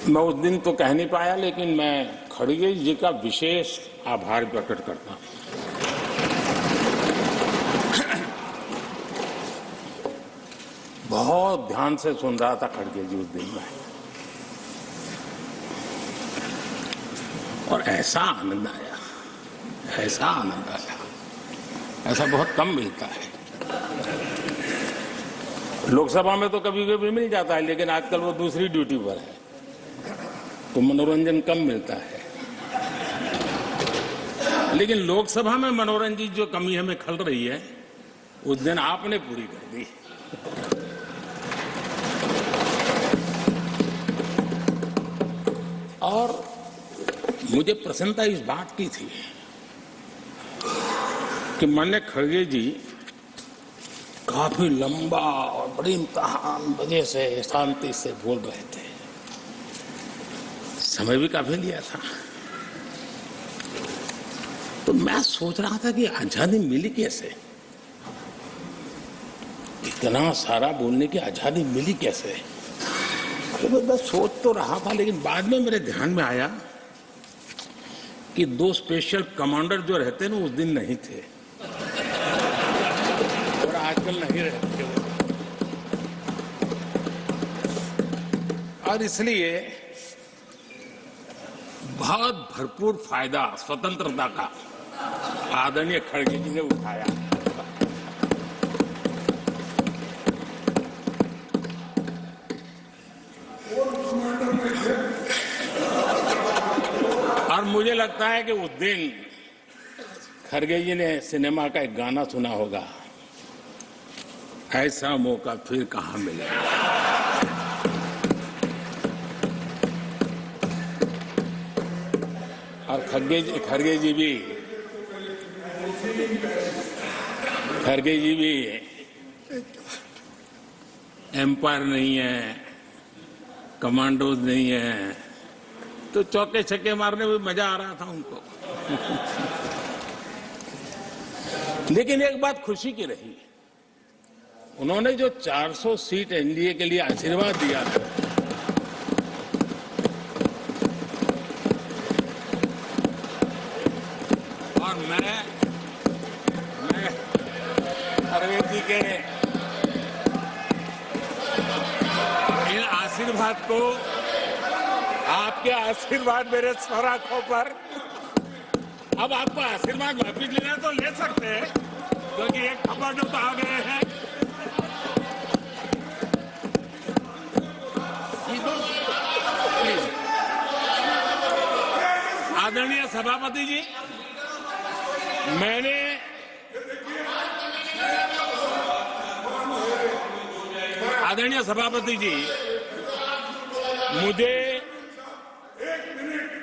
मैं उस दिन तो कह नहीं पाया, लेकिन मैं खड़गे जी का विशेष आभार प्रकट करता हूं। बहुत ध्यान से सुन रहा था खड़गे जी उस दिन में, और ऐसा आनंद आया, ऐसा आनंद आया, ऐसा बहुत कम मिलता है। लोकसभा में तो कभी कभी मिल जाता है, लेकिन आजकल वो दूसरी ड्यूटी पर है, तो मनोरंजन कम मिलता है। लेकिन लोकसभा में मनोरंजन की जो कमी हमें खल रही है, उस दिन आपने पूरी कर दी। और मुझे प्रसन्नता इस बात की थी कि माननीय खड़गे जी काफी लंबा और बड़ी इम्तिहान वजह से शांति से बोल रहे थे। समय भी काफी लिया था। तो मैं सोच रहा था कि आजादी मिली कैसे, इतना सारा बोलने की आजादी मिली कैसे। तो मैं सोच तो रहा था, लेकिन बाद में मेरे ध्यान में आया कि दो स्पेशल कमांडर जो रहते ना उस दिन नहीं थे, और आजकल नहीं रहते, और इसलिए बहुत भरपूर फायदा स्वतंत्रता का आदरणीय खड़गे जी ने उठाया। और मुझे लगता है कि उस दिन खड़गे जी ने सिनेमा का एक गाना सुना होगा, ऐसा मौका फिर कहां मिलेगा। और खड़गे जी भी एम्पायर नहीं है, कमांडोज नहीं है, तो चौके छक्के मारने में मजा आ रहा था उनको। लेकिन एक बात खुशी की रही, उन्होंने जो 400 सीट एनडीए के लिए आशीर्वाद दिया था, और मैं अरविंद जी के इन आशीर्वाद को, आपके आशीर्वाद मेरे सर आंखों पर, अब आपको आशीर्वाद वापिस लेना तो ले सकते हैं, क्योंकि एक खबर तो आ गए हैं। आदरणीय सभापति जी, आदरणीय सभापति जी,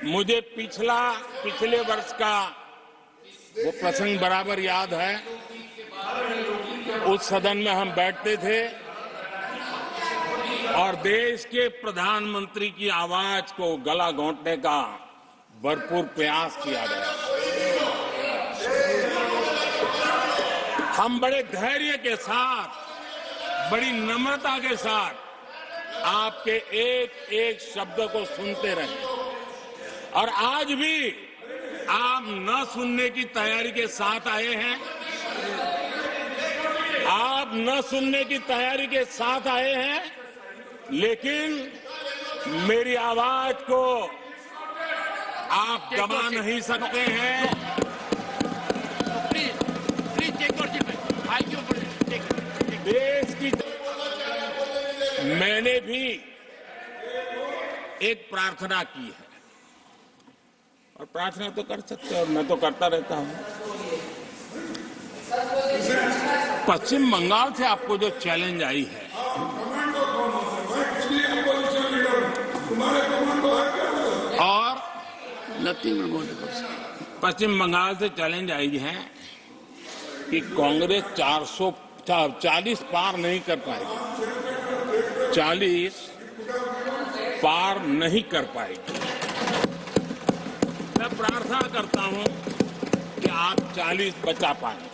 मुझे पिछले वर्ष का वो प्रसंग बराबर याद है। उस सदन में हम बैठते थे और देश के प्रधानमंत्री की आवाज को गला घोंटने का भरपूर प्रयास किया गया। हम बड़े धैर्य के साथ, बड़ी नम्रता के साथ आपके एक एक शब्द को सुनते रहे, और आज भी आप न सुनने की तैयारी के साथ आए हैं। आप न सुनने की तैयारी के साथ आए हैं, लेकिन मेरी आवाज को आप दबा नहीं सकते हैं। देश की मैंने भी एक प्रार्थना की है, और प्रार्थना तो कर सकते हैं, और मैं तो करता रहता हूं। पश्चिम बंगाल से आपको जो चैलेंज आई है, और पश्चिम बंगाल से चैलेंज आई है कि कांग्रेस 440 पार नहीं कर पाएगी, 40 पार नहीं कर पाएगी। मैं प्रार्थना करता हूं कि आप 40 बचा पाएं।